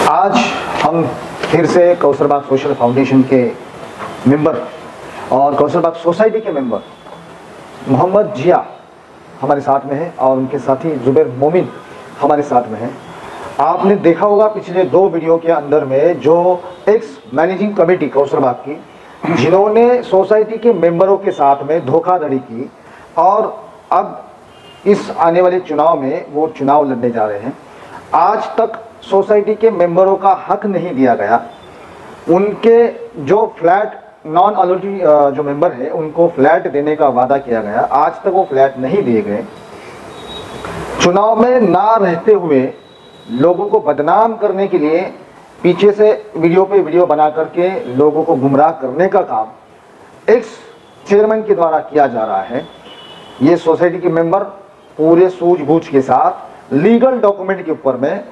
आज हम फिर से कौसरबाग सोशल फाउंडेशन के मेंबर और कौसरबाग सोसाइटी के मेंबर मोहम्मद जिया हमारे साथ में है और उनके साथी जुबैर मोमिन हमारे साथ में है। आपने देखा होगा पिछले 2 वीडियो के अंदर में जो एक्स मैनेजिंग कमेटी कौसरबाग की जिन्होंने सोसाइटी के मेंबरों के साथ में धोखाधड़ी की और अब इस आने वाले चुनाव में वो चुनाव लड़ने जा रहे हैं। आज तक सोसाइटी के मेंबरों का हक नहीं दिया गया। उनके जो फ्लैट नॉन अलॉटी जो मेंबर है उनको फ्लैट देने का वादा किया गया, आज तक वो फ्लैट नहीं दिए गए। चुनाव में ना रहते हुए लोगों को बदनाम करने के लिए पीछे से वीडियो पे वीडियो बना करके लोगों को गुमराह करने का काम एक्स चेयरमैन के द्वारा किया जा रहा है। ये सोसाइटी के मेंबर पूरे सूझबूझ के साथ लीगल डॉक्यूमेंट के ऊपर में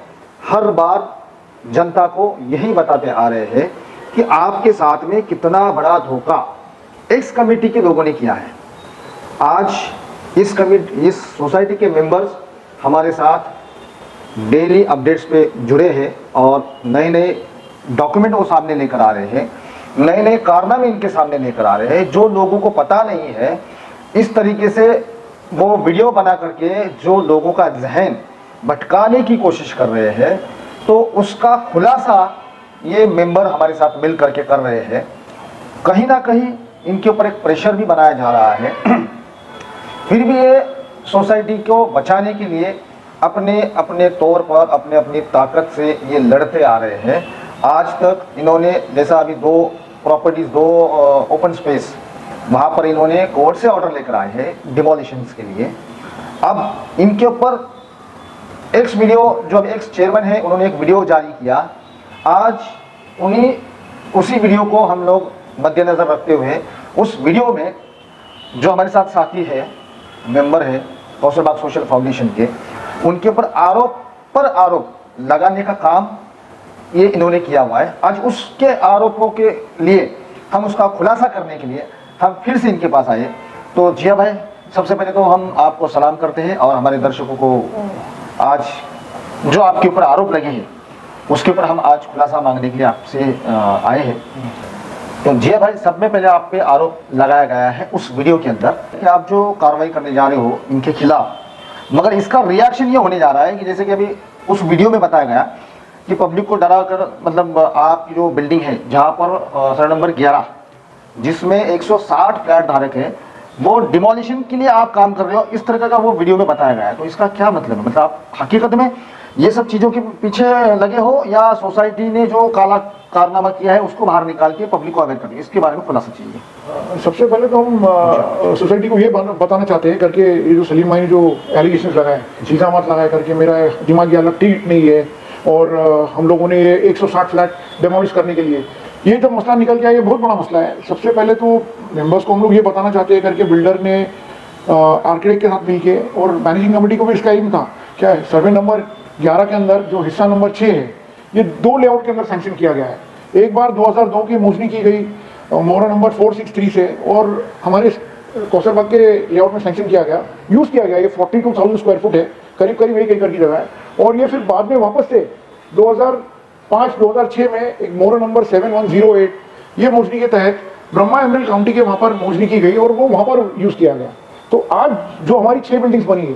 हर बार जनता को यही बताते आ रहे हैं कि आपके साथ में कितना बड़ा धोखा एक्स कमेटी के लोगों ने किया है। आज इस सोसाइटी के मेंबर्स हमारे साथ डेली अपडेट्स पे जुड़े हैं और नए नए डॉक्यूमेंट वो सामने लेकर आ रहे हैं, नए नए कारनामे इनके सामने लेकर आ रहे हैं जो लोगों को पता नहीं है। इस तरीके से वो वीडियो बना करके जो लोगों का जहन भटकाने की कोशिश कर रहे हैं, तो उसका खुलासा ये मेंबर हमारे साथ मिल करके कर रहे हैं। कहीं ना कहीं इनके ऊपर एक प्रेशर भी बनाया जा रहा है। फिर भी ये सोसाइटी को बचाने के लिए अपने अपने तौर पर अपने अपनी ताकत से ये लड़ते आ रहे हैं। आज तक इन्होंने जैसा अभी 2 प्रॉपर्टीज 2 ओपन स्पेस वहाँ पर इन्होंने कोर्ट से ऑर्डर लेकर आए हैं डिमोलिशंस के लिए। अब इनके ऊपर एक्स वीडियो जो अभी एक्स चेयरमैन है उन्होंने एक वीडियो जारी किया। आज उसी वीडियो को हम लोग मद्देनज़र रखते हुए उस वीडियो में जो हमारे साथ साथी है मेंबर है कौसरबाग सोशल फाउंडेशन के, उनके ऊपर आरोप लगाने का काम ये इन्होंने किया हुआ है। आज उसके आरोपों के लिए हम उसका खुलासा करने के लिए हम फिर से इनके पास आए। तो जिया भाई, सबसे पहले तो हम आपको सलाम करते हैं और हमारे दर्शकों को आज जो आपके ऊपर आरोप लगे हैं उसके ऊपर हम आज खुलासा मांगने के लिए आपसे आए हैं। तो जिया भाई, सब में पहले आप पे आरोप लगाया गया है उस वीडियो के अंदर कि आप जो कार्रवाई करने जा रहे हो इनके खिलाफ, मगर इसका रिएक्शन ये होने जा रहा है कि जैसे कि अभी उस वीडियो में बताया गया कि पब्लिक को डरा कर, मतलब आपकी जो बिल्डिंग है जहाँ पर सर्वे नंबर 11 जिसमें 160 फ्लैट धारक है वो डिमोलिशन के लिए आप काम कर रहे हो, इस तरह का वो वीडियो में बताया गया है। तो इसका क्या मतलब है? मतलब आप हकीकत में ये सब चीज़ों के पीछे लगे हो या सोसाइटी ने जो काला कारनामा किया है उसको बाहर निकाल के पब्लिक को अवेयर करें? इसके बारे में खुलासा चाहिए। सबसे पहले तो हम सोसाइटी को ये बताना चाहते हैं करके ये जो सलीम भाई ने जो एलिगेशन लगाए, चीज़ा मत लगाए करके, मेरा दिमागी हालत ठीक नहीं है और हम लोगों ने 160 फ्लैट डिमोलिश करने के लिए ये जो मसला निकल गया, ये बहुत बड़ा मसला है। सबसे पहले तो मेंबर्स को हम लोग ये बताना चाहते हैं करके बिल्डर ने आर्किटेक्ट के साथ मिलके और मैनेजिंग कमेटी को भी इसका इल्म था क्या है, सर्वे नंबर 11 के अंदर जो हिस्सा नंबर 6 है ये 2 लेआउट के अंदर सैंक्शन किया गया है। एक बार 2002 की मोजनी की गई मोहरा नंबर 463 से और हमारे कौसरबाग के लेआउट में सैंक्शन किया गया, यूज़ किया गया। ये 42,000 स्क्वायर फुट है, करीब 1 एकड़ की जगह है। और ये फिर बाद में वापस से 2005-2006 में एक मोहरा नंबर 7108 ये मोजनी के तहत ब्रह्मा एमरल्ड काउंटी के वहाँ पर मोजनी की गई और वो वहाँ पर यूज़ किया गया। तो आज जो हमारी 6 बिल्डिंग्स बनी है,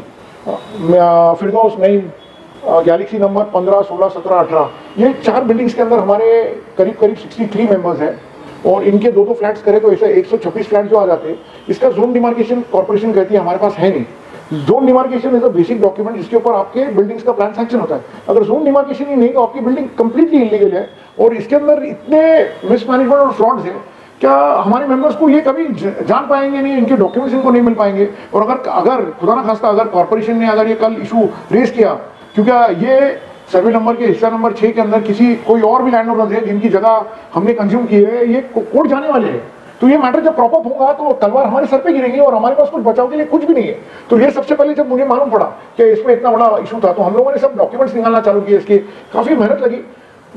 फिरदौस नईम, गैलेक्सी नंबर 15, 16, 17, 18, ये 4 बिल्डिंग्स के अंदर हमारे करीब 63 मेंबर्स हैं और इनके 2 फ्लैट्स करें तो ऐसे 126 फ्लैट जो आ जाते हैं। इसका जोन डिमार्केशन कॉर्पोरेशन कहती है हमारे पास है नहीं। Zone demarcation is a basic document जिसके ऊपर आपके बिल्डिंग्स का प्लान सैंक्शन होता है। अगर जोन डिमार्केशन ही नहीं तो आपकी बिल्डिंग कंप्लीटली इलीगल है और इसके अंदर इतने मिसमैनेजमेंट और फ्रॉड्स हैं, क्या हमारे मेंबर्स को ये कभी जान पाएंगे नहीं, इनके डॉक्यूमेंट्स इनको नहीं मिल पाएंगे। और अगर खुदा ना खास्ता अगर कॉर्पोरेशन ने अगर ये कल इशू रेज किया, क्योंकि ये सर्वे नंबर के हिस्सा नंबर 6 के अंदर कोई और भी लैंड ओनर्स है जिनकी जगह हमने कंज्यूम की है, ये कोर्ट जाने वाले हैं। तो ये मैटर जब प्रॉपर होगा तो तलवार हमारे सर पे गिरेगी और हमारे पास कुछ बचाव के लिए कुछ भी नहीं है। तो ये सबसे पहले जब मुझे मालूम पड़ा कि इसमें इतना बड़ा इशू था तो हम लोगों ने सब डॉक्यूमेंट्स निकालना चालू किए। इसकी काफ़ी मेहनत लगी।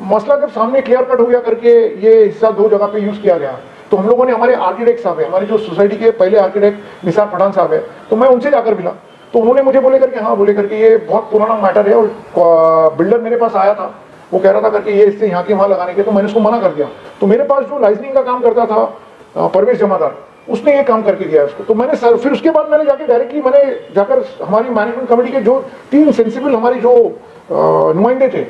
मसला जब सामने क्लियर कट हो गया करके ये हिस्सा 2 जगह पे यूज़ किया गया तो हम लोगों ने हमारे आर्किटेक्ट साहब है, हमारी जो सोसाइटी के पहले आर्किटेक्ट निसार पठान साहब है, तो मैं उनसे जाकर मिला तो उन्होंने मुझे बोले करके ये बहुत पुराना मैटर है और बिल्डर मेरे पास आया था वो कह रहा था करके ये इससे यहाँ के वहाँ लगाने के, तो मैंने उसको मना कर दिया। तो मेरे पास जो लाइसेंसिंग का काम करता था परवेश जमादार, उसने ये काम करके दिया उसको। तो मैंने सर फिर उसके बाद मैंने जाके डायरेक्टली मैंने जाकर हमारी मैनेजमेंट कमेटी के जो 3 सेंसिबल हमारे जो नुमाइंदे थे,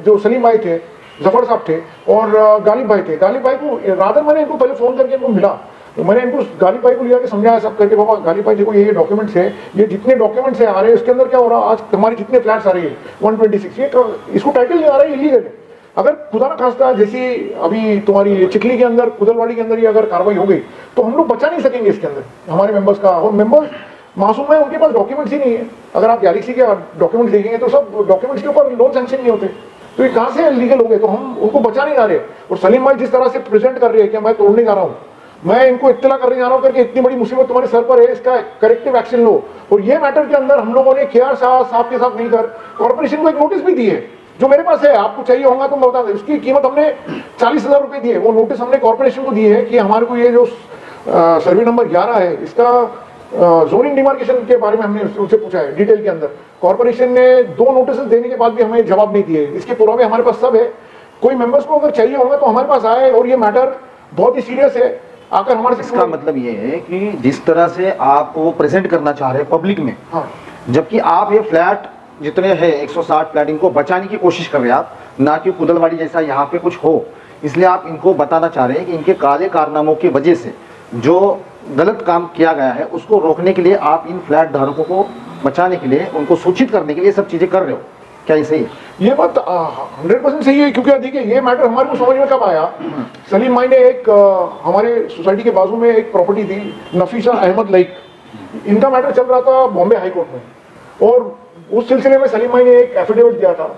जो सलीम भाई थे, जफर साहब थे और गालिब भाई थे। गालिब भाई को रादर मैंने इनको पहले फोन करके इनको मिला, तो मैंने इनको गालिब भाई को लिया के समझाया सब करके, बाबा गालिब भाई देखो ये डॉक्यूमेंट्स है, ये जितने डॉक्यूमेंट्स है आ रहे हैं इसके अंदर क्या हो रहा है, आज हमारे जितने फ्लैट्स आ रही है 126, ये इसको टाइटल नहीं आ रहा है, इलीगल है। अगर खुदा ना खास्ता जैसे अभी तुम्हारी चिखली के अंदर, कुदलवाड़ी के अंदर ये अगर कार्रवाई हो गई तो हम लोग बचा नहीं सकेंगे इसके अंदर हमारे मेंबर्स का। और मेंबर्स मासूम है, उनके पास डॉक्यूमेंट्स ही नहीं है। अगर आप गैलेक्सी के डॉक्यूमेंट्स देखेंगे तो सब डॉक्यूमेंट्स के ऊपर लोन सैंक्शन नहीं होते, तो ये कहाँ से लीगल हो गए? तो हम उनको बचा नहीं जा रहे। और सलीम भाई जिस तरह से प्रेजेंट कर रहे हैं कि मैं तोड़ने जा रहा हूँ, मैं इनको इत्तला करने जा रहा हूँ करके इतनी बड़ी मुसीबत तुम्हारे सर पर है, इसका करेक्टिव एक्शन लो। और ये मैटर के अंदर हम लोगों ने केआर साहब के साथ मिलकर कॉर्पोरेशन को एक नोटिस भी दी है, जो मेरे पास है, आपको चाहिए होगा तो मैं बता दूं। उसकी कीमत हमने 40,000 रुपए दी है। वो नोटिस हमने कॉर्पोरेशन को दी है कि हमारे को ये जो सर्वे नंबर 11 है, इसका जोनिंग डिमार्केशन के बारे में हमने उससे पूछा है डिटेल के अंदर। कॉर्पोरेशन ने 2 नोटिस देने के बाद भी हमें जवाब नहीं दिए। इसके पुरावे हमारे पास सब है। कोई मेंबर्स को अगर चाहिए होगा तो हमारे पास आए, और ये मैटर बहुत ही सीरियस है, आकर हमारे। इसका मतलब ये है कि जिस तरह से आप वो प्रेजेंट करना चाह रहे हैं पब्लिक में, हाँ, जबकि आप ये फ्लैट जितने हैं 160 फ्लैट, इनको बचाने की कोशिश कर रहे हैं आप, ना कि कुदलवाड़ी जैसा यहाँ पे कुछ हो। इसलिए आप इनको बताना चाह रहे हैं कि इनके काले कारनामों की वजह से जो गलत काम किया गया है उसको रोकने के लिए आप इन फ्लैट धारकों को बचाने के लिए, उनको सूचित करने के लिए सब चीजें कर रहे हो। क्या ये सही है? ये बात 100% सही है, क्योंकि देखिए ये मैटर हमारे को समझ में कब आया। सलीम भाई ने एक हमारे सोसाइटी के बाजू में एक प्रॉपर्टी थी, नफीसा अहमद लाइक, इनका मैटर चल रहा था बॉम्बे हाई कोर्ट में, और उस सिलसिले में सलीम भाई ने एक एफिडेविट दिया था।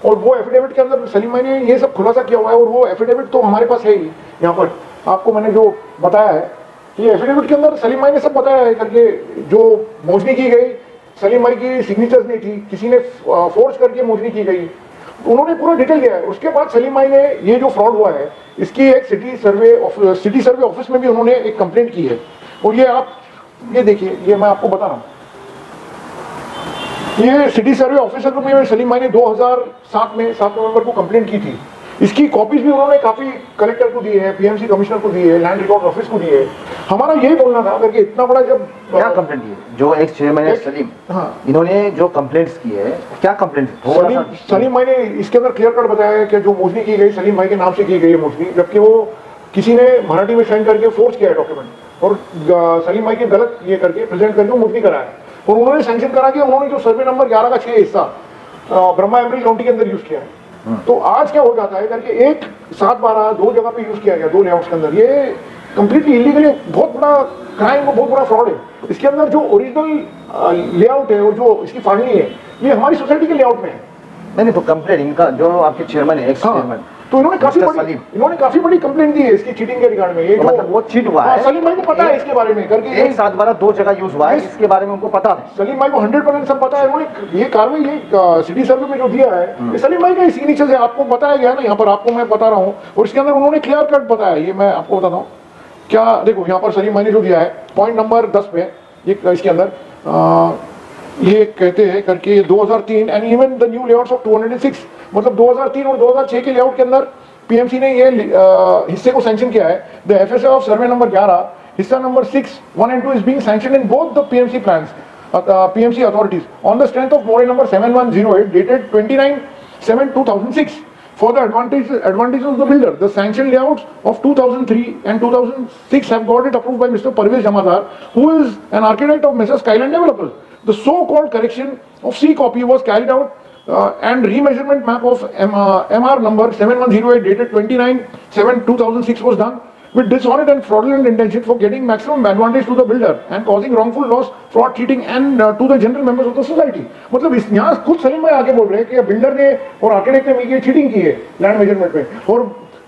और वो एफिडेविट के अंदर सलीम भाई ने ये सब खुलासा किया हुआ है, और वो एफिडेविट तो हमारे पास है ही। यहाँ पर आपको मैंने जो बताया है, ये एफिडेविट के अंदर सलीम भाई ने सब बताया है करके। जो मोजनी की गई सलीम भाई की सिग्नेचर्स नहीं थी, किसी ने फोर्स करके मोजनी की गई, उन्होंने पूरा डिटेल दिया है। उसके बाद सलीम भाई ने ये जो फ्रॉड हुआ है, इसकी एक सिटी सर्वे ऑफिस में भी उन्होंने एक कंप्लेंट की है। और ये आप ये देखिए, ये मैं आपको बता रहा हूँ, ये सिटी सर्वे ऑफिसर में सलीम भाई ने 2007 में 7 नवंबर को कंप्लेंट की थी। इसकी कॉपीज भी उन्होंने काफी कलेक्टर को दी है, पीएमसी कमिश्नर को दी है, लैंड रिकॉर्ड ऑफिस को दी है। हमारा यही बोलना था अगर कि इतना बड़ा जब क्या कंप्लेंट की है? जो एक्स चेयरमैन है सलीम, हाँ, इन्होंने जो कंप्लेंट्स की है, क्या कंप्लेंट? सलीम भाई ने इसके अंदर क्लियर कट बताया है कि जो मोजनी की गई सलीम भाई के नाम से की गई है मोजनी, जबकि वो किसी ने मराठी में साइन करके फोर्स किया है डॉक्यूमेंट, और सलीम भाई के गलत ये करके प्रेजेंट करके मोजनी कराया। और उन्होंने सैंक्शन करा के उन्होंने जो सर्वे नंबर 11 का 6 हिस्सा ब्रह्मा एमरल्ड काउंटी के अंदर यूज किया है। तो आज क्या हो जाता है करके, एक 7-12 2 जगह पे यूज किया गया, 2 लेआउट्स के अंदर। ये कंप्लीटली इलीगल, बहुत बड़ा क्राइम, बहुत बड़ा फ्रॉड है। इसके अंदर जो ओरिजिनल लेआउट है और जो इसकी फाड़नी है, ये हमारी सोसाइटी के लेआउट में है। नहीं तो कंप्लेंट इनका जो आपके चेयरमैन है, एक्स चेयरमैन, तो इन्होंने काफी बड़ी कंप्लेंट दी है इसकी चीटिंग के रिगार्ड में। ये तो मतलब वो चीट हुआ है, सलीम भाई को पता है इसके बारे में करके। 1-7-12 2 जगह यूज हुआ है, इसके बारे में उनको पता है। सलीम भाई को 100% सब पता है। उन्होंने ये कार्रवाई ये सिटी सर्वे में जो दिया है, ये सलीम भाई का सिग्नेचर है, आपको बताया गया ना, यहाँ पर आपको मैं बता रहा हूँ। और इसके अंदर उन्होंने क्लियर कट बताया, ये मैं आपको बताता हूँ क्या। देखो यहाँ पर सलीम भाई ने जो दिया है पॉइंट नंबर 10 पे, ये इसके अंदर ये कहते हैं करके 2003 and even the new layouts of 206, मतलब 2003 और 2006 के लेआउट के अंदर पीएमसी ने ये हिस्से को सैंक्शन किया है। The FSA of survey number 11 हिस्सा number 6, 1 and 2 is being sanctioned in both the PMC plans, PMC authorities on the strength of model number 7108 dated 29/7/2006 for the advantages of the builder. The sanctioned layouts of 2003 and 2006 have got it approved by Mr. Parvez Jamadar, who is an architect of Messrs. Skyline Developers. The so-called correction of C copy was carried out and remeasurement map of MR number 7108 dated 29/7/2006 was done with dishonest and fraudulent intention for getting maximum advantage to the builder and causing wrongful loss, fraud, cheating and to the general members of the society. मतलब इस यहाँ खुद सलीम भाई आगे बोल रहे हैं कि बिल्डर ने और आर्किटेक्ट ने मिलकर चीटिंग की है लैंड मेजरमेंट में, और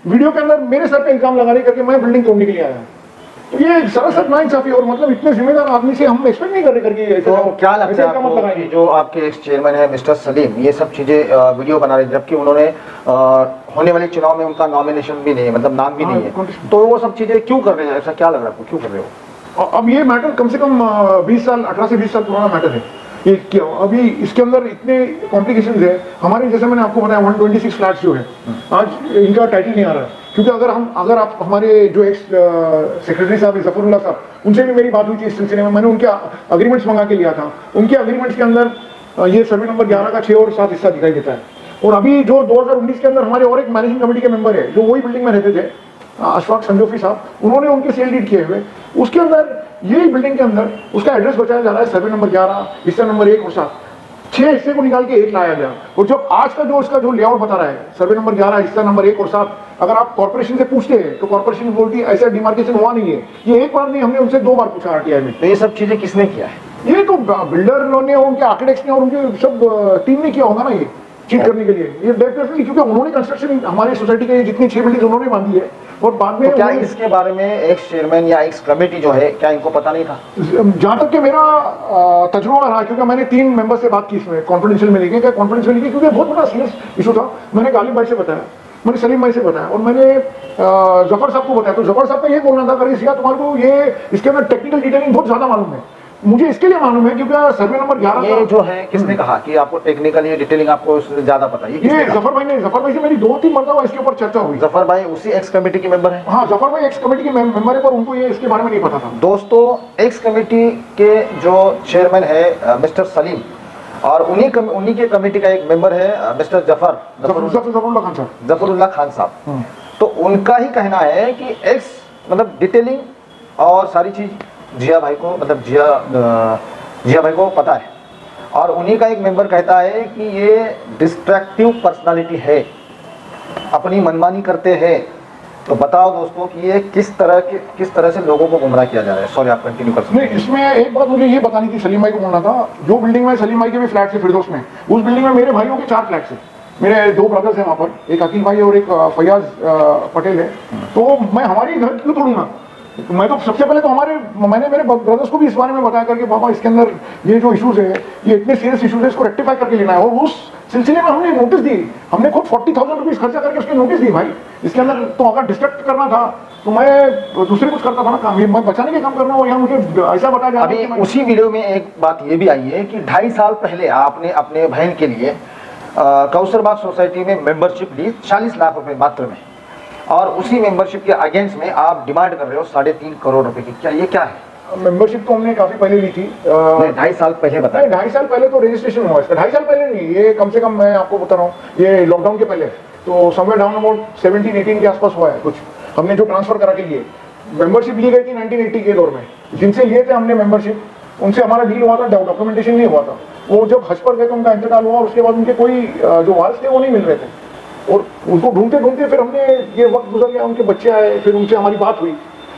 वीडियो के अंदर मेरे सर पे इल्जाम लगा रहे करके मैं बिल्डिंग तोड़ने के लिए आया। तो ये सरासर नाइंसाफी, और मतलब इतने जिम्मेदार आदमी से हम एक्सपेक्ट नहीं कर रहे करके। तो क्या लगता है आपको कि जो आपके एक्स चेयरमैन है मिस्टर सलीम, ये सब चीजें वीडियो बना रहे, जबकि उन्होंने होने वाले चुनाव में उनका नॉमिनेशन भी नहीं है, मतलब नाम भी नहीं है, तो वो सब चीजें क्यों कर रहे हैं? ऐसा क्या लग रहा है आपको, क्यों कर रहे हो? अब ये मैटर कम से कम 20 साल 18 से 20 साल पुराना मैटर है। ये क्या अभी इसके अंदर इतने कॉम्प्लिकेशंस है हमारे, जैसे मैंने आपको बताया 126 फ्लैट्स जो है आज इनका टाइटल नहीं आ रहा है, क्योंकि अगर आप हमारे जो एक्स सेक्रेटरी साहब है जफरुल्लाह साहब, उनसे भी मेरी बात हुई थी इस सिलसिले में, मैंने उनके अग्रीमेंट्स मंगा के लिया था। उनके अग्रीमेंट्स के अंदर ये सर्वे नंबर 11 का 6 और 7 हिस्सा दिखाई देता है। और अभी जो 2019 के अंदर हमारे और एक मैनेजिंग कमेटी के मेंबर है जो वही बिल्डिंग में रहते थे, अशफाक संजोफी साहब, उन्होंने उनके सेल डीड किए हुए, उसके अंदर यही बिल्डिंग के अंदर उसका एड्रेस बताया जा रहा है सर्वे नंबर 11 हिस्सा नंबर 1 और 7, 6 हिस्से को निकाल के 1 लाया गया। और जो आज का जो उसका जो लेआउट बता रहा है सर्वे नंबर 11 हिस्सा नंबर 1 और 7, अगर आप कॉर्पोरेशन से पूछते हैं तो कॉर्पोरेशन बोलती है ऐसा डिमार्केशन हुआ नहीं है। ये एक बार नहीं, हमने उनसे 2 बार पूछा आरटीआई में। तो ये सब चीजें किसने किया है? ये तो बिल्डर ने, उनके आर्किटेक्ट्स ने और उनके सब टीम ने किया होगा ना ये चीट करने के लिए। ये डेफिनेटली, क्योंकि उन्होंने कंस्ट्रक्शन हमारे सोसाइटी के जितनी 6 बिल्डिंग उन्होंने बांधी है और बाद में तो क्या इसके बारे में एक्स चेयरमैन या एक्स कमेटी जो है, क्या इनको पता नहीं था? जहां तक कि मेरा तजुर्बा रहा, क्योंकि मैंने 3 मेंबर से बात की इसमें कॉन्फिडेंशियल में लेके, क्योंकि बहुत बड़ा सीरियस इशू था। मैंने गालिब भाई से बताया, मैंने सलीम भाई से बताया और मैंने जफर साहब को बताया। तो जफर साहब का ये बोलना था कि तुम्हारे को ये इसके अंदर टेक्निकल डिटेलिंग बहुत ज्यादा मालूम है। मुझे इसके लिए मालूम है क्योंकि सर्वे नंबर 11 ये जो है किसने कहा कि आपको टेक्निकल ये डिटेलिंग आपको ज्यादा पता है? ये जफर भाई से मेरी 2-3 मरतबा इसके ऊपर चर्चा हुई। जफर भाई उसी एक्स कमेटी के मेंबर हैं? हाँ, जफर भाई एक्स कमेटी के मेंबर है, पर उनको ये इसके बारे में नहीं पता था। दोस्तों, एक्स कमेटी के जो चेयरमैन है मिस्टर सलीम, और उन्हीं के कमेटी का एक मेंबर है मिस्टर जफरुल्लाह खान साहब। जफरुल्लाह खान साहब, तो उनका ही कहना है कि एक्स मतलब डिटेलिंग और सारी चीज जिया भाई को, मतलब जिया भाई को पता है। और उन्हीं का एक मेंबर कहता है कि ये डिस्ट्रैक्टिव पर्सनालिटी है, अपनी मनमानी करते हैं। तो बताओ दोस्तों कि ये किस तरह से लोगों को गुमराह किया जा रहा है। सॉरी, आप कंटिन्यू कर सकते हैं। इसमें एक बात मुझे ये बतानी थी, सलीम भाई को बोलना था। जो बिल्डिंग में सलीम भाई के भी फ्लैट है फिरदौस में, उस बिल्डिंग में मेरे भाइयों के 4 फ्लैट्स हैं। मेरे 2 ब्रदर्स हैं वहाँ पर, एक अकील भाई और एक फैयाज पटेल है। तो मैं हमारी घर क्यों तोड़ूंगा? मैं तो सबसे पहले तो मैंने मेरे ब्रदर्स को भी इस बारे में बताया करके, बाबा इसके अंदर ये जो इश्यूज है, ये इतने सीरियस इश्यूज है, इसको रेक्टिफाई करके लेना है। और उस सिलसिले में हमने नोटिस दी, हमने खुद 40,000 रुपीज खर्चा करके उसकी नोटिस दी। भाई इसके अंदर तो अगर डिस्ट्रक्ट करना था तो मैं दूसरे कुछ करता था ना काम, मैं बचाने के काम करना हो, यहाँ मुझे ऐसा बताया जा रहा है। अभी उसी वीडियो में एक बात ये भी आई है कि 2.5 साल पहले आपने अपने बहन के लिए कौसरबाग सोसाइटी में मेंबरशिप ली 40 लाख रुपए मात्र में, और उसी मेंबरशिप के अगेंस्ट में आप डिमांड कर रहे हो 3.5 करोड़ रुपए की। क्या ये क्या है? मेंबरशिप तो हमने काफी पहले ली थी। 2.5 साल पहले बताया। 2.5 साल पहले तो रजिस्ट्रेशन हुआ इसका, 2.5 साल पहले नहीं, ये कम से कम मैं आपको बता रहा हूँ, ये लॉकडाउन के पहले, तो समवेयर डाउन अबाउट 17-18 के आसपास हुआ है कुछ। हमने जो ट्रांसफर करा के लिए मेंबरशिप ली गई थी 1980 के दौर में, जिनसे लिए थे हमने मेंबरशिप, उनसे हमारा डील हुआ था, डॉक्यूमेंटेशन नहीं हुआ था। वो जब हज पर गए तो उनका इंतकाल हुआ और उसके बाद उनके कोई जो वारिस थे वो नहीं मिल रहे थे, और उनको ढूंढते ढूंढते फिर हमने ये वक्त गुजर गया, उनके बच्चे आए, फिर उनसे हमारी बात हुई,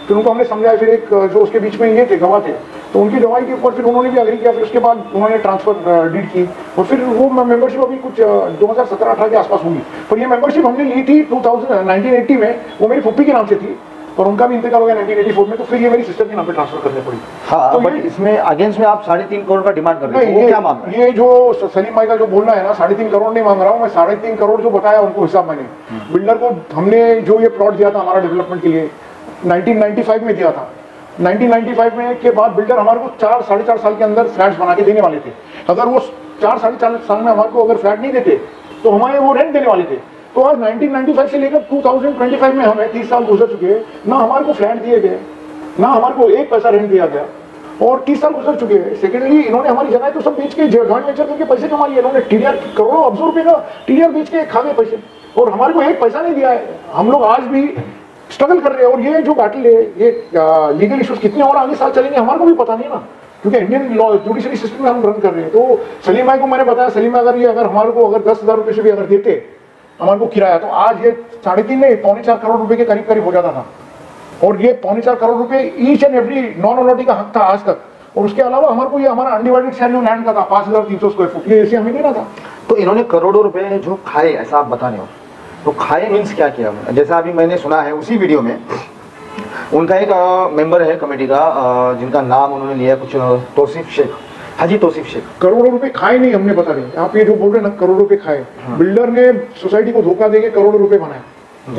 फिर उनको हमने समझाया। फिर एक जो उसके बीच में ये थे गवाह थे, तो उनकी गवाही के ऊपर फिर उन्होंने भी अग्री किया। फिर उसके बाद उन्होंने ट्रांसफर डीड की और फिर वो मेंबरशिप अभी कुछ 2017-18 के आसपास हुई। पर ये मेंबरशिप हमने ली थी 1980 में, वो मेरी फुप्पी के नाम से थी, और उनका भी इंतकाल हो गया 1984 में, तो फिर ये मेरी सिस्टर के नाम पे ट्रांसफर करनी पड़ी। हाँ, तो बट इसमें अगेंस्ट में आप 3.5 करोड़ का डिमांड कर रहे हो, वो क्या मांग रहे हैं? ये जो सलीम भाई का जो बोलना है ना, 3.5 करोड़ नहीं मांग रहा हूँ मैं, 3.5 करोड़ जो बताया उनको हिसाब मैंने बिल्डर को, हमने जो ये प्लॉट दिया था हमारा डेवलपमेंट के लिए 1995 में दिया था। 1995 में के बाद बिल्डर हमारे को 4-4.5 साल के अंदर फ्लैट्स बना के देने वाले थे। अगर वो 4-4.5 साल में हमारे को अगर फ्लैट नहीं देते तो हमारे वो रेंट देने वाले थे। तो आज 1995 से लेकर 2025 में हमें 30 साल गुजर चुके हैं, ना हमारे को फ्लैट दिए गए, ना हमारे को 1 पैसा रेंट दिया गया, और 30 साल गुजर चुके हैं। सेकेंडली, इन्होंने हमारी जगह तो सब बेच के जॉइंट वेंचर करके पैसे कमा लिए। इन्होंने टीडीआर करोड़ों अब्सों रुपए का टीडीआर बेच के खा गए पैसे, और हमारे को 1 पैसा नहीं दिया है। हम लोग आज भी स्ट्रगल कर रहे हैं, और ये जो बैटल है, ये लीगल इश्यूज कितने और आगे साल चलेंगे हमारे को भी पता नहीं ना, क्योंकि इंडियन लॉ जुडिशरी सिस्टम में हम रन कर रहे हैं। तो सलीम भाई को मैंने बताया, सलीम अगर हमारे को अगर 10,000 रुपए से भी अगर देते हमारे को किराया, तो आज ये 3.5 नहीं 4.25 करोड़ रुपए के करीब हो जाता था। और ये 4.25 करोड़ रुपए ईच एंड एवरी नॉन ओनोटी का हक था आज तक। और उसके अलावा हमारे को ये हमारा अनडिवाइडेड शेयर जो लैंड का था 5,300 स्क्वायर फुट, ये इसे हमें देना था। तो इन्होंने करोड़ों रुपए जो खाए, ऐसा आप बता रहे हो, तो खाए मीन्स क्या किया? जैसा अभी मैंने सुना है उसी वीडियो में, उनका एक मेंबर है कमेटी का, जिनका नाम उन्होंने लिया कुछ तौसीफ शेख, हाजी तौसीफ शेख। करोड़ों रुपए खाए नहीं, हमने बता दें, आप ये जो बोल रहे हैं ना करोड़ों रुपए खाए, बिल्डर ने सोसाइटी को धोखा देके करोड़ों रुपए बनाए।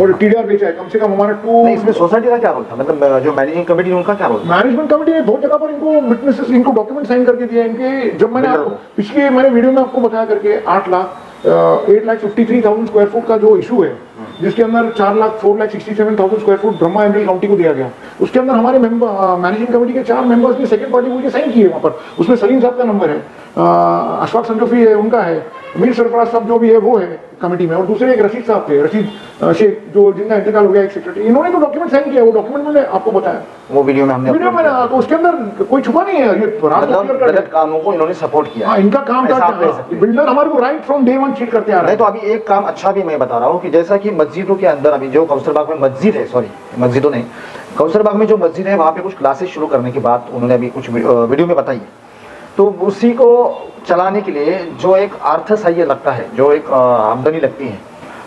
और टीडीआर बेचा है, कम से कम हमारा नहीं, इसमें सोसाइटी का क्या रोल था? मतलब जो मैनेजिंग कमेटी है उनका क्या रोल? मैनेजमेंट कमेटी ने दो जगह पर इनको विटनेसेस, इनको डॉक्यूमेंट साइन करके दिया इनके। जब मैंने पिछले मैंने वीडियो में आपको बताया करके 8,53,000 स्क्वायर फुट का जो इशू है, जिसके अंदर 4,67,000 square foot Brahma emerald county को दिया गया, उसके अंदर हमारे मैनेजिंग कमेटी के 4 मेंबर्स ने सेकंड पार्टी मुझे साइन किए वहां पर। उसमें सलीम साहब का नंबर है, अशफाक संजोफी है उनका है, मीर सरफराज साहब जो भी है वो है कमेटी में, और दूसरे एक रशीद साहब थे, रशीद शेख, जो जिनका इंतकाल हो गया, एक सेक्रेटरी। इन्होंने तो डॉक्यूमेंट साइन किया, वो डॉक्यूमेंट मैंने आपको बताया, वो वीडियो में हमने तो उसके अंदर कोई छुपा नहीं है। ये गलत कामों को इन्होंने सपोर्ट किया। हाँ, इनका काम था, बिल्डर हमारे को right from day one cheat करते आ रहे हैं। तो अभी एक काम अच्छा भी मैं बता रहा हूँ कि जैसा कि मस्जिदों के अंदर अभी जो कौसरबाग में मस्जिद है, सॉरी मस्जिदों नहीं, कौसरबाग में जो मस्जिद है वहाँ पे कुछ क्लासेस शुरू करने की बात उन्होंने अभी कुछ वीडियो में बताई है। तो उसी को चलाने के लिए जो एक अर्थसहाय्य लगता है, जो एक आमदनी लगती है,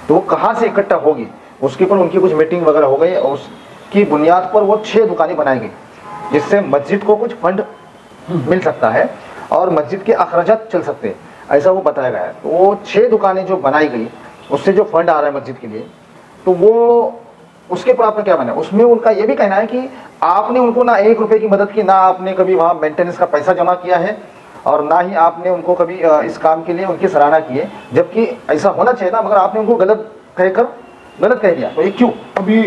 तो वो कहाँ से इकट्ठा होगी, उसके ऊपर उनकी कुछ मीटिंग वगैरह हो गई और उसकी बुनियाद पर वो 6 दुकानें बनाई गई, जिससे मस्जिद को कुछ फंड मिल सकता है और मस्जिद के अखराजात चल सकते हैं, ऐसा वो बताया गया है। तो वो 6 दुकानें जो बनाई गई, उससे जो फंड आ रहा है मस्जिद के लिए, तो वो उसके ऊपर आपने क्या बना? उसमें उनका ये भी कहना है कि आपने उनको ना 1 रुपए की मदद की, ना आपने कभी वहाँ मेंटेनेंस का पैसा जमा किया है, और ना ही आपने उनको कभी इस काम के लिए उनकी सराहना की है, जबकि ऐसा होना चाहिए था, मगर आपने उनको गलत कह दिया। तो ये क्यों? अभी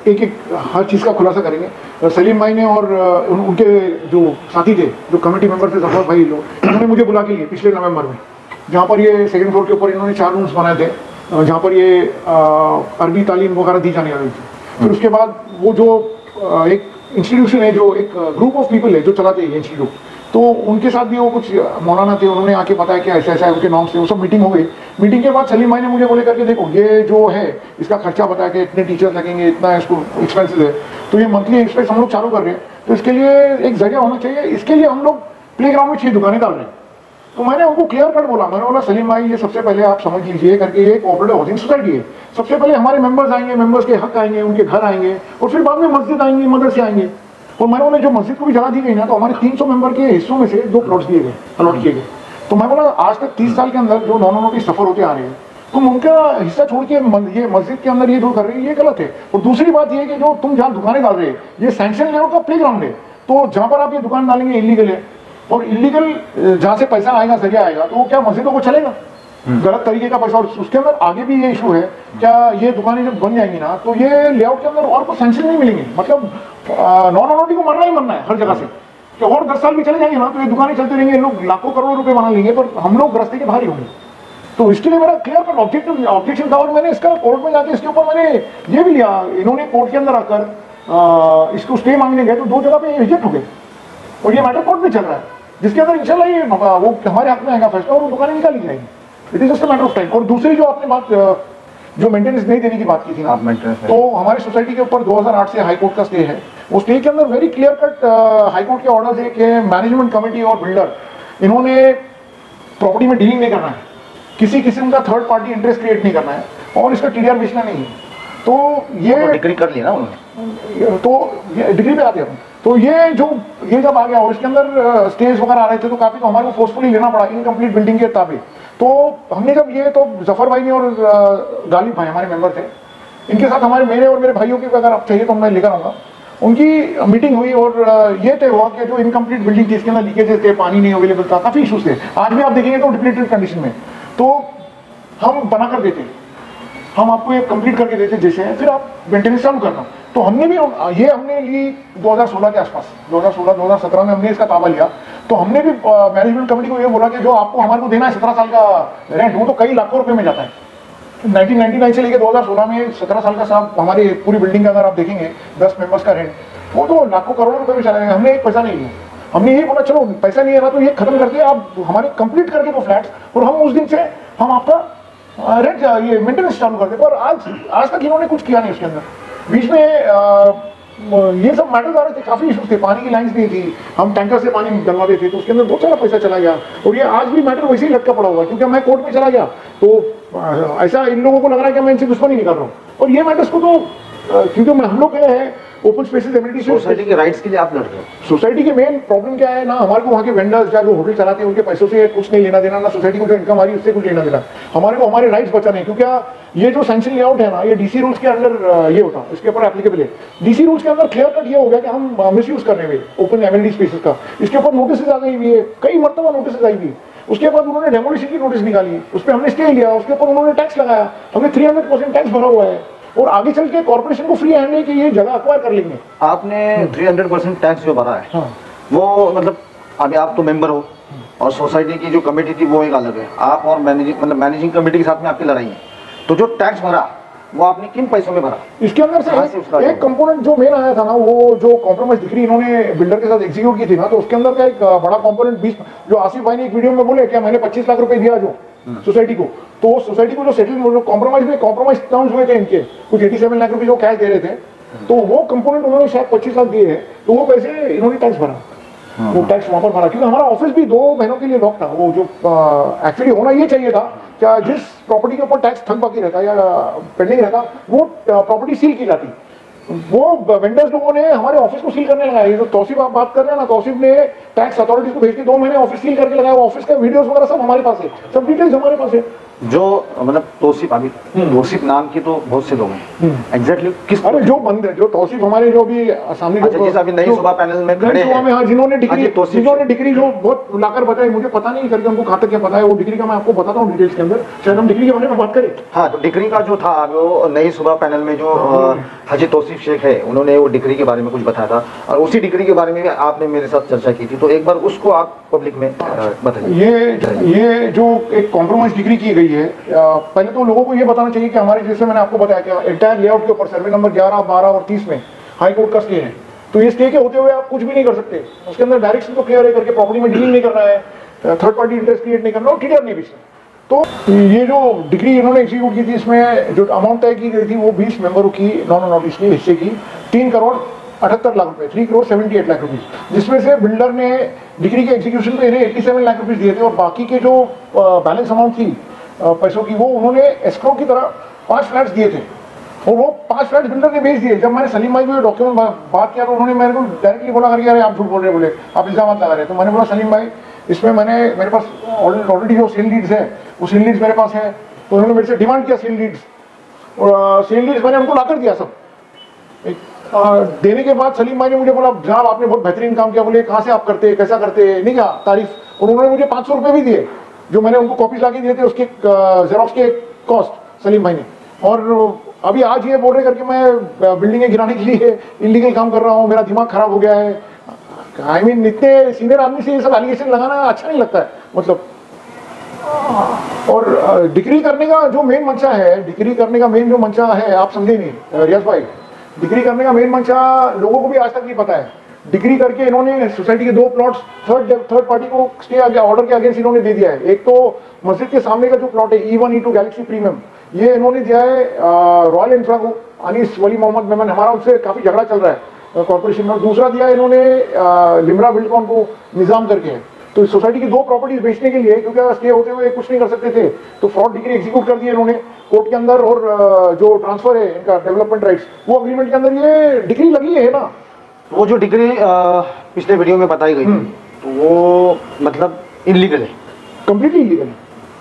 एक एक हर चीज़ का खुलासा करेंगे। सलीम भाई ने और उनके जो साथी थे, जो कमेटी मेंबर थे, जफर भाई लोग, इन्होंने मुझे बुला के लिए पिछले नवंबर में, जहाँ पर ये सेकंड फ्लोर के ऊपर इन्होंने 4 रूम्स बनाए थे, जहाँ पर ये अरबी तालीम वगैरह दी जाने वाली थी। फिर उसके बाद वो जो एक इंस्टीट्यूशन है, जो एक ग्रुप ऑफ पीपल है जो चलाते हैं इंस्टीट्यूट, तो उनके साथ भी वो कुछ मौलाना थे, उन्होंने आके बताया कि ऐसा ऐसा है, उनके नाम से वो सब मीटिंग हो गई। मीटिंग के बाद सलीम भाई ने मुझे बोले करके देखो ये जो है इसका खर्चा बताया कि इतने टीचर्स लगेंगे, इतना इसको एक्सपेंसेस है, तो ये मंथली एक्सपेंस हम लोग चालू कर रहे हैं, तो इसके लिए एक जरिया होना चाहिए। इसके लिए हम लोग प्ले ग्राउंड में 6 दुकानें डाल रहे हैं। तो मैंने उनको क्लियर कट बोला, मैंने बोला सलीम भाई ये सबसे पहले आप समझ लीजिए करके, ये कोऑपरेटिव हाउसिंग सोसाइटी है, सबसे पहले हमारे मेंबर्स आएंगे, मेंबर्स के हक आएंगे, उनके घर आएंगे, और फिर बाद में मस्जिद आएंगी, मदरसे आएंगे। और मैंने बोला जो मस्जिद को भी जगह दी गई ना, तो हमारे 300 मेंबर के हिस्सों में से 2 प्लॉट्स दिए गए, अलॉट किए गए। तो मैं बोला आज तक 30 साल के अंदर जो नॉन नोटिस सफर होते आ रहे हैं, तुम उनका हिस्सा छोड़ के ये मस्जिद के अंदर ये जो कर रहे हैं ये गलत है। और दूसरी बात ये है कि जो तुम जहाँ दुकानें डाल रहे हैं, ये सैंक्शन लेवल का प्ले ग्राउंड है, तो जहाँ पर आप ये दुकान डालेंगे इलीगल है, और इलीगल जहाँ से पैसा आएगा, जरिया आएगा, तो वो क्या मस्जिदों को चलेगा? गलत तरीके का पैसा। और उसके अंदर आगे भी ये इशू है, क्या ये दुकानें जब बन जाएंगी ना, तो ये लेआउट के अंदर और कुछ सैंक्शन नहीं मिलेंगे, मतलब नॉन अनोटी को मरना ही मरना है हर जगह से, कि और 10 साल भी चले जाएंगे ना, तो ये दुकानें चलती रहेंगे, लोग लाखों करोड़ों रुपए बना लेंगे, पर हम लोग रास्ते के बाहर ही होंगे। तो इसके लिए मेरा क्लियर कट ऑब्जेक्शन था, और मैंने इसका कोर्ट में जाके इसके ऊपर मैंने ये भी लिया। इन्होंने कोर्ट के अंदर आकर इसको स्टे मांगने गए, तो 2 जगह पे रिजेक्ट हो गए, और ये मैटर कोर्ट में चल रहा है, जिसके अंदर इंशाल्लाह ये वो हमारे हाथ में आएगा फैसला, और वो दुकानें निकाली जाएगी। It is just a matter of time. और दूसरी जो आपने बात जो मेंटेनेंस नहीं देने की बात की थी ना, तो हमारी सोसाइटी के ऊपर 2008 से हाई कोर्ट का स्टे है। वो स्टे के अंदर very clear cut high court के ऑर्डर है कि मैनेजमेंट कमेटी और बिल्डर, इन्होंने प्रॉपर्टी में डीलिंग नहीं करना है, किसी किस्म का थर्ड पार्टी इंटरेस्ट क्रिएट नहीं करना है, और इसका टीडीआर बेचना नहीं है। तो ये डिग्री कर ली ना उन्होंने, तो डिग्री पे आते हैं। तो ये जब आ गया, और इसके अंदर स्टेज वगैरह आ रहे थे, तो काफी हमारे को फोर्सफुली लेना पड़ा इनकम्प्लीट बिल्डिंग के ताबे। तो हमने जब ये, तो जफर भाई ने और गालिब भाई हमारे मेंबर थे, इनके साथ हमारे मेरे और मेरे भाइयों की अगर आप चाहिए तो मैं लेकर आऊँगा, उनकी मीटिंग हुई, और ये तय हुआ कि जो इनकम्प्लीट बिल्डिंग थी इसके अंदर लीकेजेस थे, पानी नहीं अवेलेबल था, काफ़ी इशूज थे। आज भी आप देखेंगे तो डिप्लीटेड कंडीशन में, तो हम बना कर देते, हम आपको ये कंप्लीट करके देते जैसे है, फिर आप मेंटेनेंस चालू करना। तो हमने भी हमने ली 2016 के आसपास, 2016-2017 में हमने इसका ताबा लिया। तो हमने भी मैनेजमेंट कमेटी को ये बोला कि जो आपको हमारे को देना है 17 साल का रेंट, वो तो कई लाखों रुपए में जाता है। 1999 से लेकर 2016 में 17 साल का साहब हमारी पूरी बिल्डिंग का अगर आप देखेंगे 10 मेंबर्स का रेंट, वो तो लाखों करोड़ों रुपए में चला जाएगा। हमने एक पैसा नहीं लिया, हमने ये बोला चलो पैसा नहीं है ना, तो ये खत्म करके आप हमारे कंप्लीट करके दो फ्लैट्स, और हम उस दिन से हम आपका रेंट ये मेंटेनेंस चालू करते। पर आज तक इन्होंने कुछ किया नहीं। उसके अंदर बीच में ये सब मैटर्स आ रहे थे, काफी इशूज थे, पानी की लाइंस नहीं थी, हम टैंकर से पानी डलवाते थे, तो उसके अंदर बहुत सारा पैसा चला गया। और ये आज भी मैटर वैसे ही लटका पड़ा हुआ है, क्योंकि मैं कोर्ट में चला गया, तो ऐसा इन लोगों को लग रहा है कि मैं इनसे दुश्मनी नहीं कर रहा हूँ। और ये मैटर्स को तो क्योंकि हम लोग गए हैं ओपन स्पेसेस एमिनिटी सोसाइटी के राइट्स के लिए आप लड़ रहे हो। सोसाइटी के मेन प्रॉब्लम क्या है ना, हमारे को वहाँ के वेंडर्स या जो होटल चलाते हैं उनके पैसों से कुछ नहीं लेना देना, ना सोसाइटी को जो इनकम आ रही है उससे कुछ लेना देना। हमारे को हमारे राइट्स बचाने, क्योंकि ये जो सैंक्शन लेआउट है ना, ये डीसी रूल्स के अंदर ये होता है, इसके ऊपर एप्लीकेबल है। डीसी रूल्स के अंदर क्लियर कट ये हो गया कि हम मिस यूज कर रहे हैं ओपन एमिनिटी स्पेसेस का। इसके ऊपर नोटिस आ गई हुई है, कई मरतबा नोटिस आई हुई। उसके बाद उन्होंने डेमोलिशन की नोटिस निकाली, उस पर हमने स्टे लिया, उसके ऊपर उन्होंने टैक्स लगाया, हमने 300% टैक्स भरा हुआ है और आगे चल के कॉर्पोरेशन को फ्री हैंड है कि ये जगह अक्वायर कर लेंगे। आपने 300% टैक्स जो भरा है, हाँ। वो मतलब अभी आप तो मेंबर हो और सोसाइटी की जो कमेटी थी वो एक अलग है, आप और मैनेजिंग कमेटी के साथ में आपकी लड़ाई है। तो जो टैक्स भरा वो आपने किन पैसों में भरा? इसके अंदर से एक कंपोनेंट जो मेन आया था ना, वो जो कॉम्प्रोमाइज डिग्री इन्होंने बिल्डर के साथ एग्जीक्यूट की थी ना, तो उसके अंदर का एक बड़ा कंपोनेंट 20, जो आसिफ भाई ने एक वीडियो में बोले क्या मैंने 25 लाख रुपए दिया जो सोसाइटी को, तो सोसाइटी को जो सेटल कॉम्प्रोमाइज टर्म्स हुए थे इनके, कुछ 87 लाख रुपए जो कैश दे रहे थे, तो वो कंपोनेंट उन्होंने शायद 25 लाख दिए हैं, तो वो पैसे इन्होंने टैक्स भरा, वो टैक्स वहां पर भरा। क्योंकि हमारा ऑफिस भी 2 महीनों के लिए लॉक था। वो जो एक्चुअली होना ये चाहिए था, क्या जिस प्रॉपर्टी के ऊपर टैक्स थक बाकी रहता या पेंडिंग रहता, वो प्रॉपर्टी सील की जाती। वो वेंडर्स लोगों ने हमारे ऑफिस को सील करने लगाया। ये जो तौसीफ आप बात कर रहे हैं ना, तौसीफ ने टैक्स अथॉरिटी को भेज के 2 महीने ऑफिस सील करके लगाया। वो ऑफिस के वीडियोस वगैरह सब हमारे पास है, सब डिटेल्स हमारे पास है। जो मतलब तौसीफ, अभी तौसीफ नाम की तो बहुत से लोग हैं, एग्जैक्टली किस? अरे जो बंदे, जो तौसीफ हमारे जो भी सामने, अच्छा जिस अभी नई सुबह पैनल में खड़े हैं, हाँ, जिन्होंने डिग्री जो बहुत लाकर बताई, मुझे पता नहीं करके उनको कहाँ तक क्या पता है वो डिग्री का, मैं आपको बताता हूँ डिटेल्स के अंदर, शायद हम डिग्री के बारे में बात करें। हाँ, तो डिग्री का जो था वो नई सुबह पैनल में जो हाजी तौसीफ शेख है, उन्होंने वो डिग्री के बारे में कुछ बताया था और उसी डिग्री के बारे में भी आपने मेरे साथ चर्चा की थी, तो एक बार उसको आप पब्लिक में बताइए। ये जो एक कॉम्प्रोमाइज डिग्री की गई है, पहले तो लोगों को ये बताना चाहिए कि हमारे, जैसे मैंने आपको बताया कि एंटायर लेआउट के ऊपर सर्वे नंबर 11, 12 और 30 में हाई कोर्ट का स्टे है, तो ये स्टे के होते हुए आप कुछ भी नहीं कर सकते। उसके अंदर डायरेक्शन तो क्लियर है करके प्रॉपर्टी में डीलिंग नहीं करना है, थर्ड पार्टी इंटरेस्ट क्रिएट नहीं करना और टीडीआर नहीं बेचना। तो ये जो डिग्री इन्होंने एग्जीक्यूट की थी, इसमें जो अमाउंट तय की गई थी वो 20 मेंबरों की नॉन नोटिशनल हिस्से की 3 करोड़ 78 लाख रुपए, 3 करोड़ 78 लाख रुपीज, जिसमें से बिल्डर ने डिग्री के एग्जीक्यूशन पे इन्हें 87 लाख रुपीज दिए थे और बाकी के जो बैलेंस अमाउंट थी पैसों की, वो उन्होंने एस्क्रो की तरह 5 फ्लैट्स दिए थे और वो 5 फ्लैट्स बिल्डर ने बेच दिए। जब मैंने सलीम भाई को डॉक्यूमेंट बात किया तो उन्होंने मेरे को डायरेक्टली बोला करके अरे आप झूठ बोल रहे, बोले आप इल्जाम लगा रहे हैं। तो मैंने बोला सलीम भाई, इसमें मेरे पास ऑलरेडी जो सेल लीड्स है वो सेल लीड्स मेरे पास है। तो उन्होंने मेरे से डिमांड किया सेल लीड्स, और सेल लीड्स मैंने उनको ला कर दिया सब। देने के बाद सलीम भाई ने मुझे बोला जनाब आपने बहुत बेहतरीन काम किया। बोले कहाँ से आप करते, कैसा करते, नहीं क्या तारीफ। और उन्होंने मुझे 500 रुपये भी दिए, जो मैंने उनको कॉपीज ला के दिए थे उसके जेरोक्स के कॉस्ट सलीम भाई ने। और अभी आज ये बोल रहे करके मैं बिल्डिंगें गिराने के लिए इलीगल काम कर रहा हूँ, मेरा दिमाग खराब हो गया है। आई मीन इतने सीनियर आदमी से ये सब एलिगेशन लगाना अच्छा नहीं लगता है, मतलब। और डिग्री करने का जो मेन मंशा है, डिग्री करने का मेन जो मंशा है, आप समझे नहीं रियाज भाई, डिग्री करने का मेन मंशा लोगों को भी आज तक नहीं पता है। डिग्री करके इन्होंने सोसाइटी के 2 प्लॉट्स थर्ड पार्टी को स्टे ऑर्डर के अगेंस्ट इन्होंने दे दिया है। एक तो मस्जिद के सामने का जो प्लॉट है E1 E2 गैलेक्सी प्रीमियम, ये इन्होंने दिया है रॉयल इंफ्रा को, अनीस वली मोहम्मद मेमन, हमारा उससे काफी झगड़ा चल रहा है कॉर्पोरेशन में। दूसरा दिया इन्होंने लिमरा बिल्डकॉन को निजाम करके है। तो सोसाइटी की 2 प्रॉपर्टीज बेचने के लिए, क्योंकि स्टे होते हुए कुछ नहीं कर सकते थे, तो फ्रॉड डिग्री एग्जीक्यूट कर दी इन्होंने कोर्ट के अंदर। और जो ट्रांसफर है इनका डेवलपमेंट राइट्स, वो अग्रीमेंट के अंदर ये डिग्री लगी है ना। वो जो डिग्री पिछले वीडियो में बताई गई तो वो मतलब इलीगल है, कंप्लीटली इलीगल है।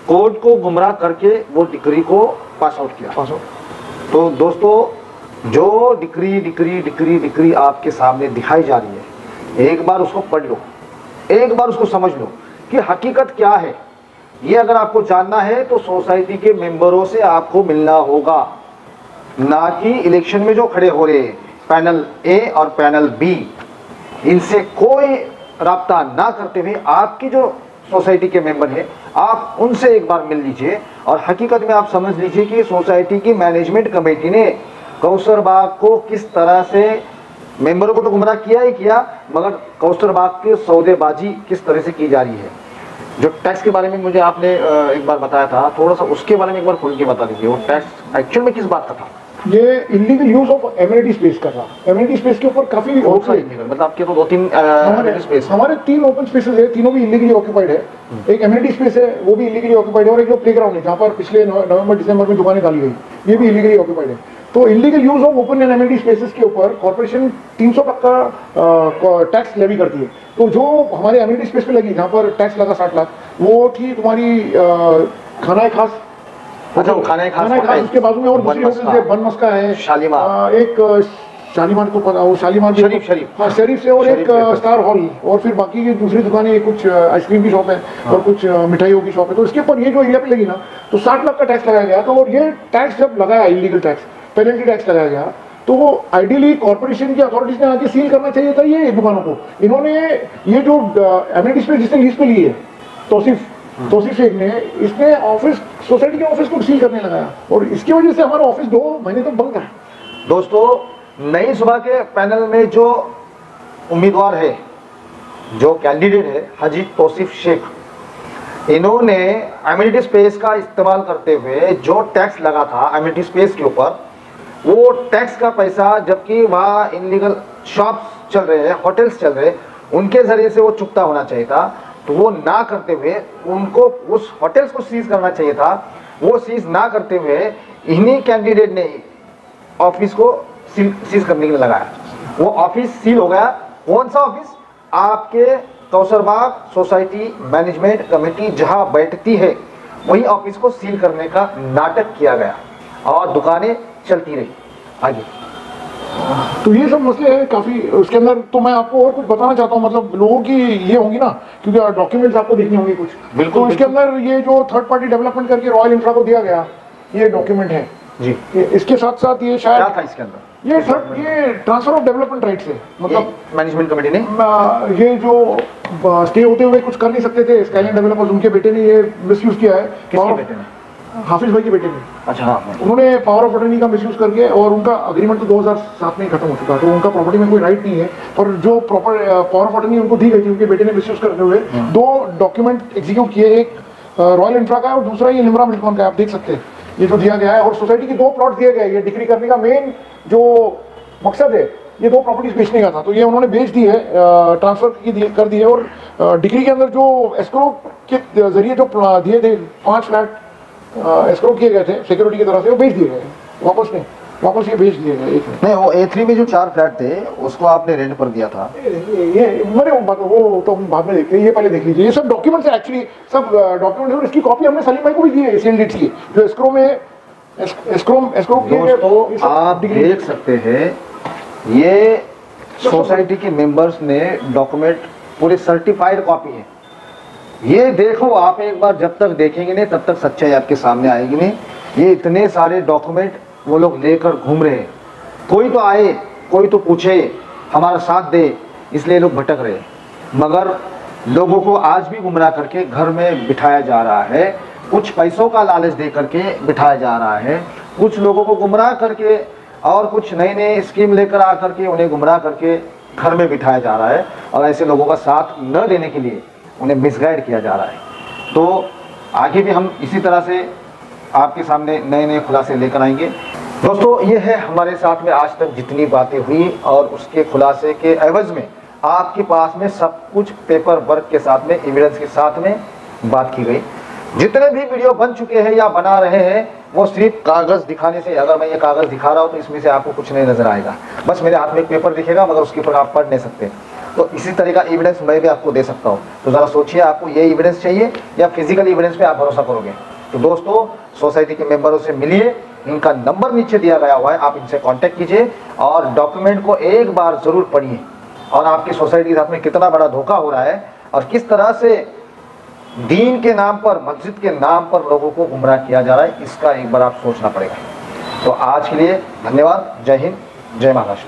कोर्ट को गुमराह करके वो डिग्री को पास आउट किया। तो दोस्तों, जो डिग्री आपके सामने दिखाई जा रही है, एक बार उसको पढ़ लो, एक बार उसको समझ लो कि हकीकत क्या है। ये अगर आपको जानना है तो सोसाइटी के मेंबरों से आपको मिलना होगा, ना कि इलेक्शन में जो खड़े हो रहे हैं पैनल ए और पैनल बी, इनसे कोई राब्ता ना करते हुए आपकी जो सोसाइटी के मेंबर हैं आप उनसे एक बार मिल लीजिए और हकीकत में आप समझ लीजिए कि सोसाइटी की मैनेजमेंट कमेटी ने कौसर बाग को किस तरह से, मेंबरों को तो गुमराह किया ही किया, मगर कौसर बाग की सौदेबाजी किस तरह से की जा रही है। जो टैक्स के बारे में मुझे आपने एक बार बताया था, थोड़ा सा उसके बारे में एक बार खुल के बता दीजिए, वो टैक्स एक्चुअल में किस बात का था? ये illegal use of amenity space कर रहा। एमिनिटी स्पेस के ऊपर काफी मतलब आपके तो 2-3 स्पेस, हमारे 3 ओपन स्पेसेस है, तीनों भी इलीगली ऑक्यूपाइड है। एक एमिनिटी स्पेस है वो भी इलीगली ऑक्यूपाइड है, और एक जो प्लेग्राउंड है जहाँ पर पिछले नवंबर दिसंबर में दुकानें डाली गई, ये भी इलीगली ऑक्यूपाइड है। तो illegal use of open and amenity spaces के ऊपर कॉर्पोरेशन 300 तक का टैक्स लेवी करती है। तो जो हमारे एमिनिटी स्पेस पे लगी, जहाँ पर टैक्स लगा 60 लाख, वो थी तुम्हारी खाना खास। अच्छा, वो खाना खास उसके बाजू में और दूसरी होटल है, बन मस्का है, शालीमार, एक शालीमार को पता, वो शालीमार शरीफ, हाँ शरीफ से, और एक स्टार हॉल, और फिर बाकी की दूसरी दुकानें, कुछ आइसक्रीम की शॉप है और कुछ मिठाइयों की शॉप है। तो इसके ऊपर ये जो एरिया पे लगी ना, तो 60 लाख का टैक्स लगाया गया। तो और ये टैक्स जब लगाया, इलीगल टैक्स, पेनल्टी टैक्स लगाया गया, तो वो आइडियली कॉर्पोरेशन की अथॉरिटीज ने आके सील करना चाहिए था ये दुकानों को। इन्होंने ये जो एमिनिटी स्पेस जिसने लीज पे ली है, तौसीफ शेख ने, इसने ऑफिस, सोसाइटी के ऑफिस को सील करने लगाया, और इसकी वजह से हमारा ऑफिस 2 महीने तक बंद रहा। दोस्तों, नई सुबह के पैनल में जो उम्मीदवार है, जो कैंडिडेट है हाजी तौसीफ शेख, इन्होंने एमिनिटी स्पेस का इस्तेमाल करते हुए जो टैक्स लगा था एमिनिटी स्पेस के ऊपर, वो टैक्स का पैसा, जबकि वहाँ इनलीगल शॉप्स चल रहे हैं, होटल्स चल रहे हैं, उनके जरिए से वो चुकता होना चाहिए था, तो वो ना करते हुए उनको उस होटल्स को सीज करना चाहिए था। वो सीज ना करते हुए इन्हीं कैंडिडेट ने ऑफिस को सीज करने के लिए लगाया। वो ऑफिस सील हो गया। कौन सा ऑफिस? आपके कौसरबाग सोसाइटी मैनेजमेंट कमेटी जहां बैठती है, वही ऑफिस को सील करने का नाटक किया गया और दुकानें चलती रही आगे। तो ये सब मसले हैं काफी उसके अंदर। तो मैं आपको और कुछ बताना चाहता हूँ, मतलब लोगों की ये होंगी ना, क्योंकि डॉक्यूमेंट्स आपको देखने होंगे कुछ। बिल्कुल। तो इसके अंदर ये जो थर्ड पार्टी डेवलपमेंट करके रॉयल इंफ्रा को दिया गया, ये डॉक्यूमेंट है जी। इसके साथ साथ ये शायद क्या था इसके अंदर? ये ट्रांसफर ऑफ डेवलपमेंट राइट्स है, मतलब मैनेजमेंट कमेटी ने ये जो स्टे होते हुए कुछ कर नहीं सकते थे स्काईलाइन डेवलपर्स, उनके बेटे ने ये मिसयूज किया है। किसके बेटे ने? हाफिज भाई के बेटे ने। अच्छा, हाँ। उन्होंने पावर ऑफ अटर्नी का मिसयूज करके, और उनका अग्रीमेंट तो 2007 में ही खत्म हो चुका, तो उनका प्रॉपर्टी में कोई राइट नहीं है, और जो प्रॉपर पावर ऑफ अटर्नी उनको दी गई थी, उनके बेटे ने मिसयूज करते हुए 2 डॉक्यूमेंट एग्जीक्यूट किए, एक रॉयल इंफ्रा का और दूसरा ये लिमरा मिल्टकॉन का। आप देख सकते हैं ये जो दिया गया है, और सोसाइटी के 2 प्लॉट दिए गए। ये डिग्री करने का मेन जो मकसद है, ये 2 प्रॉपर्टीज बेचने का था, तो ये उन्होंने बेच दी है, ट्रांसफर कर दी है। और डिग्री के अंदर जो एस्क्रो के जरिए जो दिए थे 5 फ्लैट एस्क्रो किए गए थे सिक्योरिटी की तरफ से, वो बेच दिए गए वापस ये बेच दिए गए। नहीं, वो A3 में जो 4 फ्लैट थे उसको आपने रेंट पर दिया था। ये मेरे वो तो हम बाद में देखते हैं, ये पहले देख लीजिए। ये सब डॉक्यूमेंट्स है, एक्चुअली सब डॉक्यूमेंट है, और इसकी कॉपी हमने सलीम भाई को भी दी है, सेल डीड्स की, जो एस्क्रो में एस्क्रो दोस्तों आप देख सकते हैं, ये सोसाइटी के मेंबर्स ने डॉक्यूमेंट पूरे सर्टिफाइड कॉपी है। ये देखो आप एक बार, जब तक देखेंगे नहीं तब तक सच्चाई आपके सामने आएगी नहीं। ये इतने सारे डॉक्यूमेंट वो लोग लेकर घूम रहे हैं। कोई तो आए, कोई तो पूछे, हमारा साथ दे, इसलिए लोग भटक रहे हैं। मगर लोगों को आज भी गुमराह करके घर में बिठाया जा रहा है, कुछ पैसों का लालच दे करके बिठाया जा रहा है, कुछ लोगों को गुमराह करके और कुछ नए नए स्कीम लेकर आकर के उन्हें गुमराह करके घर में बिठाया जा रहा है, और ऐसे लोगों का साथ न देने के लिए उन्हें मिसगाइड किया जा रहा है। तो आगे भी हम इसी तरह से आपके सामने नए नए खुलासे लेकर आएंगे। दोस्तों, ये है हमारे साथ में आज तक जितनी बातें हुई, और उसके खुलासे के एवज में आपके पास में सब कुछ पेपर वर्क के साथ में, एविडेंस के साथ में बात की गई। जितने भी वीडियो बन चुके हैं या बना रहे हैं, वो सिर्फ कागज़ दिखाने से, अगर मैं ये कागज़ दिखा रहा हूँ तो इसमें से आपको कुछ नहीं नजर आएगा, बस मेरे हाथ में एक पेपर दिखेगा, मगर उसके ऊपर आप पढ़ नहीं सकते। तो इसी तरह का एविडेंस मैं भी आपको दे सकता हूँ। तो ज़रा सोचिए, आपको ये एविडेंस चाहिए या फिजिकल एविडेंस पे आप भरोसा करोगे? तो दोस्तों, सोसाइटी के मेंबरों से मिलिए, इनका नंबर नीचे दिया गया हुआ है, आप इनसे कांटेक्ट कीजिए और डॉक्यूमेंट को एक बार ज़रूर पढ़िए, और आपकी सोसाइटी के साथ में कितना बड़ा धोखा हो रहा है और किस तरह से दीन के नाम पर, मस्जिद के नाम पर लोगों को गुमराह किया जा रहा है, इसका एक बार आप सोचना पड़ेगा। तो आज के लिए धन्यवाद। जय हिंद, जय महाराष्ट्र।